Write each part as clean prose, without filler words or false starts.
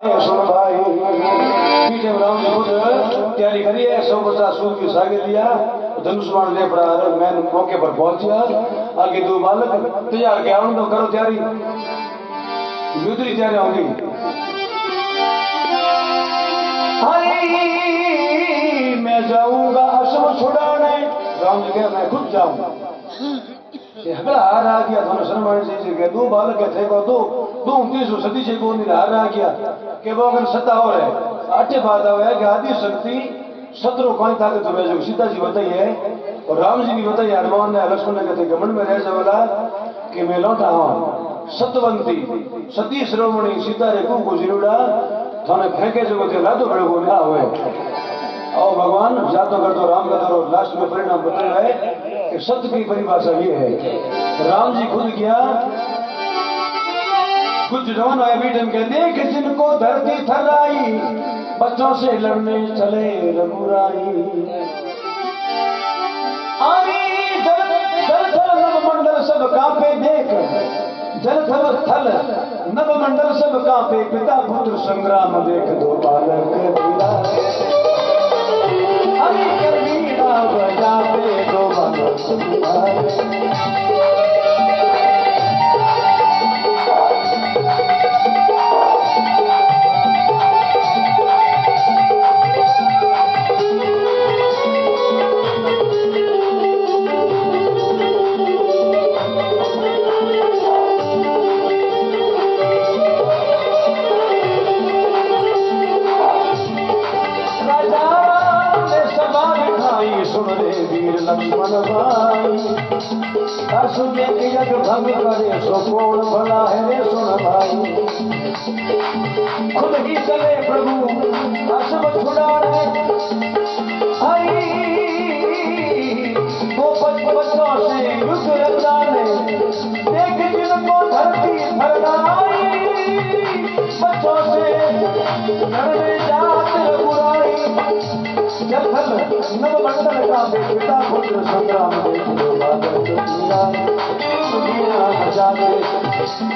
सुन भाई पीछे राम जी खुद तैयारी करी है 150 सूद की सागे लिया धनुष बाण ले पड़ा मैं मौके पर पहुंच गया आगे दो बालक तैयार किया तो करो तैयारी दूसरी तैयारी होगी मैं जाऊंगा असम छुड़ाने राम जी कह मैं खुद जाऊंगा हार आ गया थाने शर्माने से के दो बालक थे को दो 29 सदी से को हार आ गया के वो अगर सत्ता हो रहे आटे बात है कि आदि शक्ति शत्रु कोई ताकत हो जो सीता जी बताइए और राम जी भी बताइए हनुमान ने लक्ष्मण ने कहते घमंड में रह जावला कि मैं लौटा हूं सतवंती सती श्रोमणी सीता रे को जिरुड़ा थाने फेंके जो थे रातो बड़ो ना हुए और भगवान जातो करतो राम का करो लास्ट में परिणाम बता रहा है कि सत्य की परिभाषा ये है राम जी खुद किया कुछ जवान आए बीटन के देख जिनको धरती थराई बच्चों से लड़ने चले रघुराई जल थल नव मंडल सब कांपे देख जल थल नव मंडल सब कांपे पिता पुत्र संग्राम देख दो बालक वीरा बजाते दो बालक लक्ष्मण भाई असुरे के यज्ञ भंग करे सो कौन भला है रे सुन भाई खुद ही चले प्रभु असम छुड़ाने भाई वो बच्चों से युद्ध रचाने देख जिनको धरती थरनाई बच्चों से लड़ने जात रघुराई जल नव मंडल का पिता पुत्र संग्राम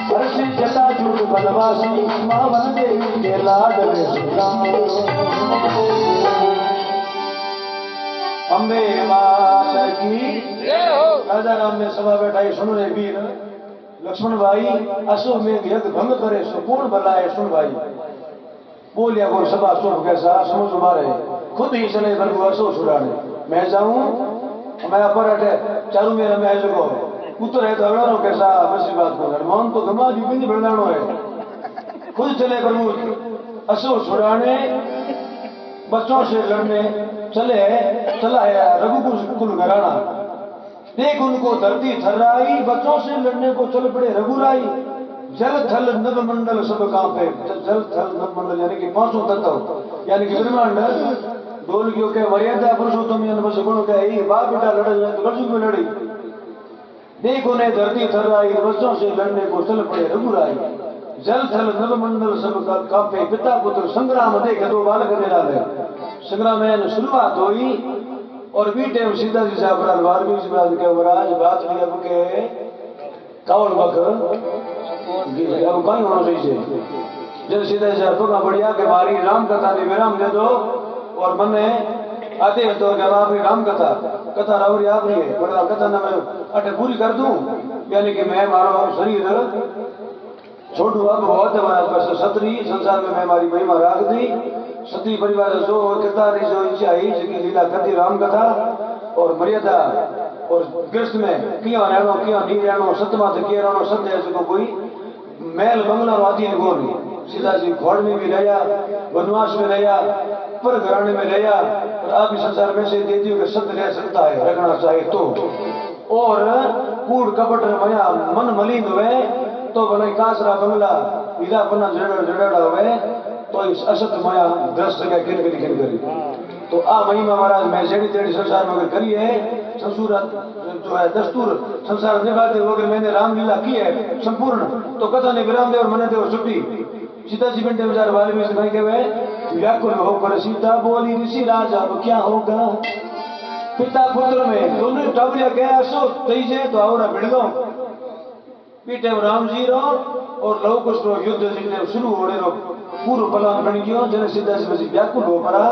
हर्षि जटाजूट बनवासी मावन देवी के लाडले अम्बे माता की राजा राम ने सभा बैठाई सुन रे वीर लक्ष्मण भाई असो में यज्ञ भंग करे सो कौन भला है सुन भाई बोलिया को सभा सुन कैसा समझ मारे खुद ही चले प्रभु असो छुड़ाने मैं जाऊं मैं अपर अटे चारू मेरा मैं जो पुत्र है तो अगड़ानो कैसा बसी बात को हनुमान तो गमा जी बिंद बड़ानो है खुद चले प्रभु असो छुड़ाने बच्चों से लड़ने चला है रघुकुल घराना देख उनको धरती थर्राई बच्चों से लड़ने को चल पड़े रघुराई जल थल नभ मंडल सब कांपे जल थल नभ मंडल यानी कि पांचों तत्व यानी कि ब्रह्मांड बोल क्यों के मर्यादा पुरुषोत्तम यानी बस गुण के ही बाप बेटा लड़ जाए तो अर्जुन में लड़ी देखो ने धरती थर्राई बच्चों से लड़ने को चल पड़े रघुराई जल थल नभ मंडल सब कांपे पिता पुत्र संग्राम देखे दो बालक दे डाले संग्राम में शुरुआत हुई और बीटे सीधा जी साहब वाल्मीकि महाराज के महाराज बात भी अब के कावल बक अब कहीं होना चाहिए जब सीधा जी साहब का बढ़िया के मारी राम कथा ने विराम दे दो और मन में आते तो जवाब राम कथा रावरी आप रही है बड़ा कथा ना मैं अटे पूरी कर दूं यानी कि मैं मारो शरीर छोड़ू अब बहुत बस सतरी संसार में मैं हमारी महिमा राख दी सती परिवार जो कथा रही जो इच्छा ही जिसकी लीला करती राम कथा और मर्यादा और गृहस्थ में क्यों रहना क्यों नहीं रहना सतमा से किया रहना सत्य है जो कोई महल बंगला वादी को नहीं सीधा जी घोड़ में भी रहा वनवास में रहा पर घराने में रहा और आप इस संसार में से दे दियो कि सत्य रह सकता है रखना चाहिए तो और कूड़ कपट मया मन मलिन हुए तो भले कासरा बंगला हीरा पन्ना जड़ा हुए तो इस असत माया दृष्ट का किन करी तो आ महिमा महाराज मैं जेड़ी तेड़ी संसार में अगर करी है ससुर जो है दस्तूर संसार निभाते हुए अगर मैंने रामलीला की है संपूर्ण तो कथा ने विराम दे और मने दे और छुट्टी सीता जी घंटे बाजार वाल्मीकि भाई के वे व्याकुल होकर सीता बोली ऋषि राजा अब क्या होगा पिता पुत्र में दोनों टावरिया गया सो तेजे तो आवड़ा भिड़ गो पीटे राम जी रो और लव कुछ युद्ध जितने शुरू हो रहे पूर्व प्लान बन गयो जने सीधा से व्याकुल हो पड़ा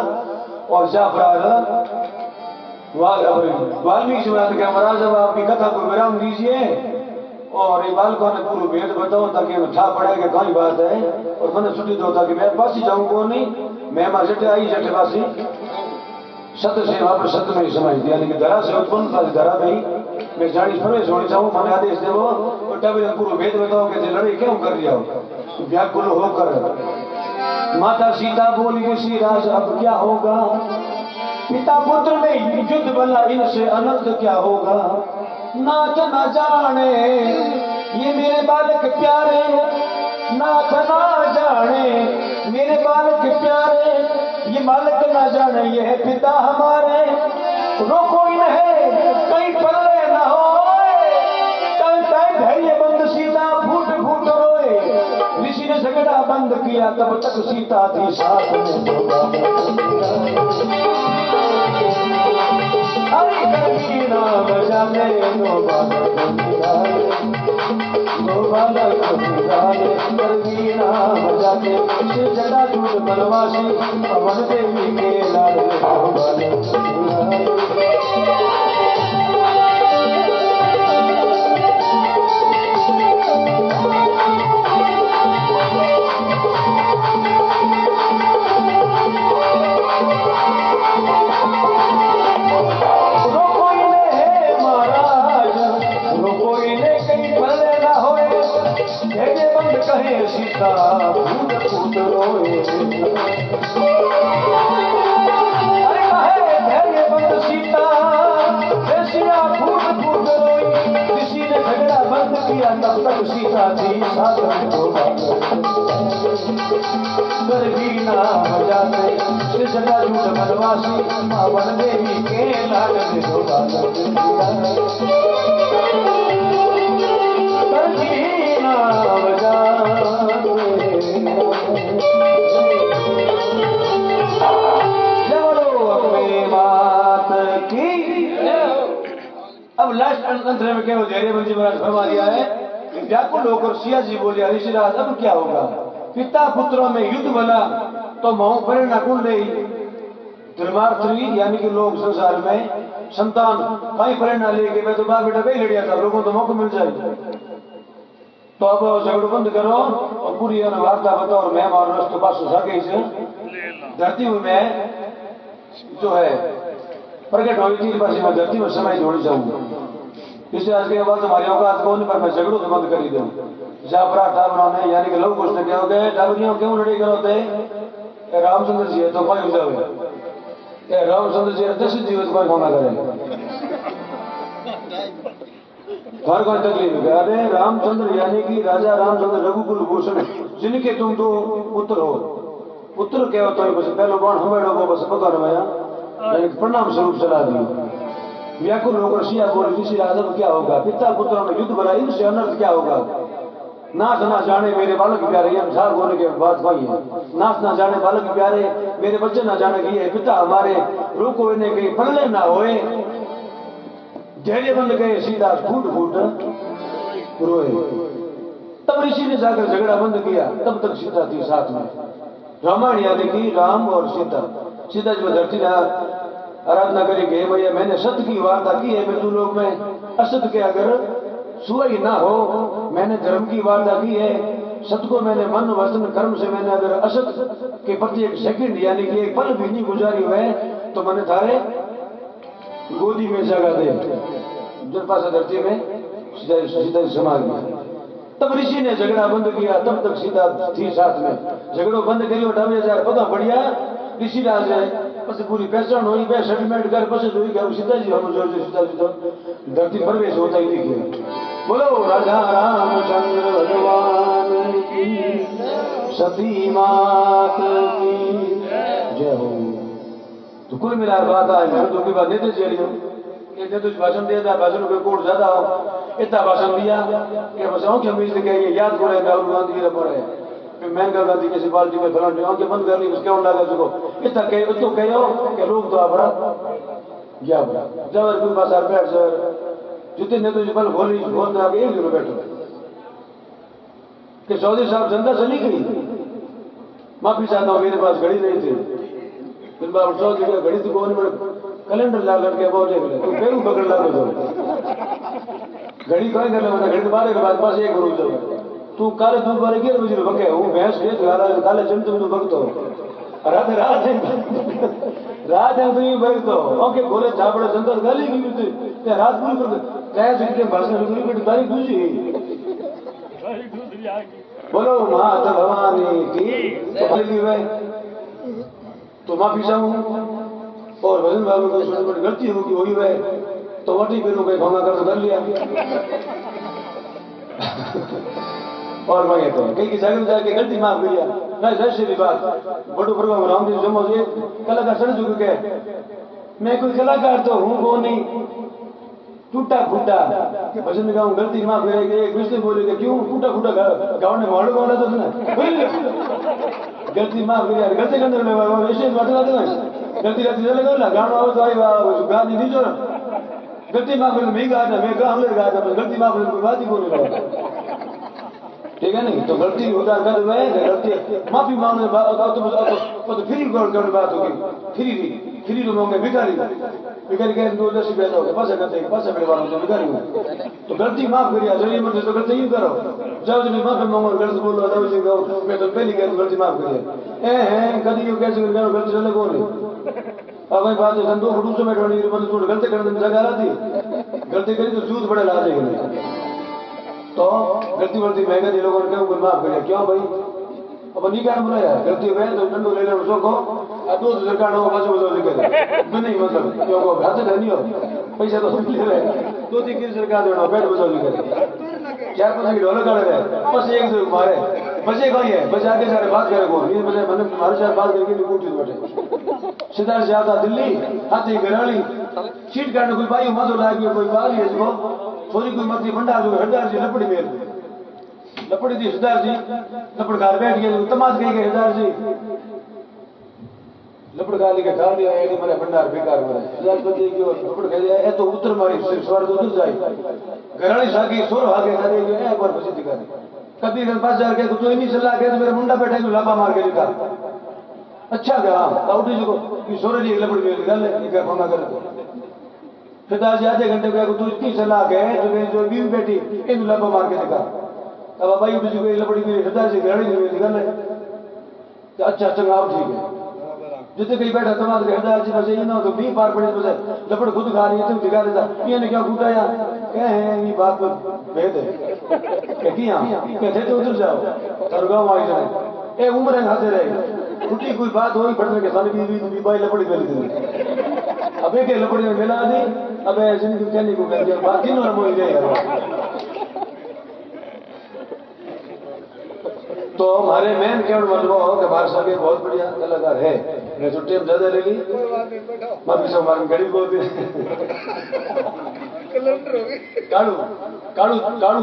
और जा पड़ा वाल्मीकि जी महाराज के महाराज अब आपकी कथा को विराम दीजिए और ये बालकों ने पूर्व भेद बताओ ताकि हमें ठा पड़े कि कई बात है और मैंने छुट्टी दो ताकि मैं पास ही जाऊँ को नहीं मैं मां जटे आई जटेवासी सत्य से वहां पर सत्य में समाई थी यानी कि धरा से उत्पन्न था धरा में मैं जानी प्रवेश होनी चाहूँ मैंने आदेश देवो और तभी पूर्व भेद बताओ कि लड़ाई क्यों कर लिया हो व्याकुल होकर माता सीता बोली ऋषि राज अब क्या होगा पिता पुत्र में युद्ध बला इनसे अनंत क्या होगा नाथ न जाने ये मेरे बालक प्यारे नाथ न जाने मेरे बालक प्यारे ये बालक न जाने ये है पिता हमारे रोको इन्हें कहीं पल्ले न हो धैर्य बंद सीता फूट फूट रोए ऋषि ने झगड़ा बंद किया तब तक सीता थी साथ में नाम जाने नाम जाने जड़ा झूठ बनवासी अमर देवी के लाल सीता फूट फूट रोए अरे कहे धैर्य बंद सीता सिया फूट फूट रोई किसी ने झगड़ा बंद किया तब तक सीता थी साधन कर भी नाम जाते जटा झूठ बनवासी पावन देवी के लाल अब लास्ट अंतर में क्या हो धैर्य बंद जी महाराज फरमा दिया है व्याकुल होकर सिया जी बोले ऋषिराज अब क्या होगा पिता पुत्रों में युद्ध बला तो मोह प्रेरणा कौन दे धर्मार्थी यानी कि लोग संसार में संतान कहीं प्रेरणा लेके मैं तो बाप बेटा कहीं लड़िया था लोगों को मौका मिल जाए तो अब झगड़ो बंद करो और पूरी वार्ता बताओ और मैं और रस्त पास सके से धरती में जो है प्रकट हुई थी बस मैं धरती में समय जोड़ी जाऊंगा इससे आज के बाद तुम्हारी औकात कौन पर मैं झगड़ों से बंद कर दूं जाफरा टाबरा ने यानी कि लोग कुछ क्या हो गए टाबरियों क्यों लड़ाई करोते रामचंद्र जी है तो कोई जाओ रामचंद्र जी 10 जीवित कोई होना करे हर कोई तकलीफ है अरे रामचंद्र यानी कि राजा रामचंद्र रघुकुल भूषण जिनके तुम तो पुत्र हो पुत्र क्या होता है बस पहले कौन हमें लोगों बस पकड़ में प्रणाम स्वरूप चला दिया व्याकुल होकर सिया बोले ऋषि राजव क्या होगा पिता पुत्रों में युद्ध बना इनसे अनर्थ क्या होगा नाथ ना जाने मेरे बालक प्यारे हम झार बोलने के बाद भाई है नाथ ना जाने बालक प्यारे मेरे बच्चे ना जाने की है पिता हमारे रोको इन्हें कहीं पल्ले ना होए धैर्य बंद गए सीधा फूट फूट रोए तब ऋषि ने जाकर झगड़ा बंद किया तब तक सीता थी साथ में रामायण यानी कि राम और सीता सीता जो धरती ने आराधना करी गए भैया मैंने सत्य की वार्ता की है मृत्यु लोक में असत्य के अगर सुई ना हो मैंने धर्म की वार्ता की है सत्य को मैंने मन वचन कर्म से मैंने अगर असत्य के प्रति एक सेकंड यानी कि एक पल भी नहीं गुजारी हुए तो मैंने थारे गोदी में जगह दे जब पास धरती में सीधा समाज में तब ऋषि ने झगड़ा बंद किया तब तक सीधा थी साथ में झगड़ो बंद करियो ढाबे जा पता बढ़िया ऋषि राज है बस पूरी पहचान हुई बे सेटलमेंट कर बस हुई क्या सीधा जी हम जो सीधा जी तो धरती प्रवेश होता ही दिखे बोलो राजा रामचंद्र भगवान की सती मात की जय हो। तो कुल मिला बात आज मैं तो की बात नहीं थी चलियो ये तो भाषण दिया था भाषण को कोट ज्यादा हो इतना भाषण दिया कि बस आंखें मीच के ये याद करे राहुल गांधी का पड़े फिर मेनका गांधी किसी पार्टी में फलाने आंखें बंद कर ली उसके और लगा उसको इतना कहे तो कहो कि लोग तो बड़ा क्या बड़ा जब कोई बस बैठ सर जितने ने तो बल बोली बोल रहा एक जरूर बैठो कि चौधरी साहब जनता चली गई, माफी चाहता हूँ मेरे पास घड़ी नहीं थी। फिर बाबू चौधरी का घड़ी तो कौन बड़े कैलेंडर ला करके बोले तू पेरू पकड़ ला दो घड़ी कोई कर ले घड़ी मारे के बाद पास एक रोज तू काले दूध वाले के बजे भगे हूँ भैंस के काले चमचम तू भगतो रात रात रात है तो भगतो ओके बोले झापड़े जनता गाली की ते रात पूरी कर कह सकते भाषण शुरू की तारीख दूसरी बोलो माता भवानी की तो बोली भाई तो माफी चाहूँ और भजन बाबू को छोटी बड़ी गलती होगी हुई है तो वटी पेरू पे भंगा कर लिया और मैं कहता हूँ कई जगह में जाके गलती माफ कर लिया मैं जैसे भी बात बड़ो प्रोग्राम राम जी जमो से कलाकार चढ़ चुके के मैं कोई कलाकार तो हूँ वो नहीं टूटा फूटा भजन गाऊं गलती माफ करेगी एक विष्णु बोलेगा क्यों टूटा फूटा गाँव ने मारो वाला तो ना गलती माफ करिए गलती करने वाले वैसे बात लाते ना गलती गलती चलेगा ना गाना हो तो आई गाने नहीं जो गलती माफ कर मैं गा मैं गा हमने गा गलती माफ कर कोई बात ही बोलेगा ठीक है नहीं तो गलती होता कर रहे गलती माफी मांगने तो फ्री करने बात होगी फ्री तो मांगे भिखारी के 2-10 रुपया दोगे पास मेरे वालों तो भिखारी हूँ तो गलती माफ करिए जरिए मत तो गलती यूँ करो जाओ जब माफी मांगो गलत बोलो जाओ जी कहो मैं तो पहली कह गलती माफ करिए कभी यू कैसे गलती चले कौन अब भाई बात है 2 फुट में ढोनी मतलब तू गलती करने में जगह आती गलती करी तो जूत बड़े ला देंगे तो गलती गलती महंगा जी लोगों ने क्या माफ करिए क्यों भाई अब नहीं क्या बोला यार गलती हो तो डंडो ले लो उसको दो सरकार हो बस बोलो नहीं मतलब क्यों को हाथ नहीं हो पैसा तो ले रहे 2-3 की सरकार देना बैठ बजाओ करे 4-5 की ढोलक कर रहे बस एक दो मारे बचे कोई है बचे आगे सारे बात करे को ये बचे मैंने हमारे साथ बात करके नहीं पूछी बैठे सिद्धार्थ से आता दिल्ली हाथी गराली सीट काटने कोई भाई मत लागी कोई बाल है जो छोरी कोई मत भंडार जो हरदार जी लपड़ी मेल लपड़ी थी हरदार जी लपड़ घर बैठ गए तमाश गई हरदार जी लपड़ गाली के खा लिया ये मेरे भंडार बेकार मेरे हरदार बंदे की और लपड़ खा लिया तो उत्तर मारी सिर स्वर तो दूर जाए गराली सागी सोर भागे करे ये एक बार बसी दिखा कभी घर पास जाके तो नहीं चला के तो मेरे मुंडा बैठे तो लापा मार के दिखा अच्छा क्या काउडी जो की सोरे जी लपड़ में गल है क्या फोन कर पिताजी आधे घंटे को तू इतनी सलाह के जो बीवी बेटी इन लापा मार के दिखा अब भाई तुझे कोई लपड़ी मेरी हृदय से गड़ी नहीं निकल रहे अच्छा चंगा ठीक है जितने कहीं बैठा तुम्हारे हृदय से बस ये ना तो 20 बार पड़े बस लपड़ खुद खा रही है तुम दिखा देता ये ने क्या कूटाया क्या है ये बात तो भेद है क्या कहते तो उधर जाओ सरगांव आई जाए ए उम्र है खाते रहे छुट्टी कोई बात होगी पढ़ने के साथ बीवी भाई लपड़ी मिल दी अब एक लपड़ी में मिला दी अब जिंदगी कहने को कह दिया बात तीनों मोई जाएगा तो हमारे मेन केवल मतलब हो कि हमारे साहब बहुत बढ़िया कलाकार है मैं छुट्टी में ज्यादा लगी माफी सब हमारे गरीब बोल काड़ू काड़ू काड़ू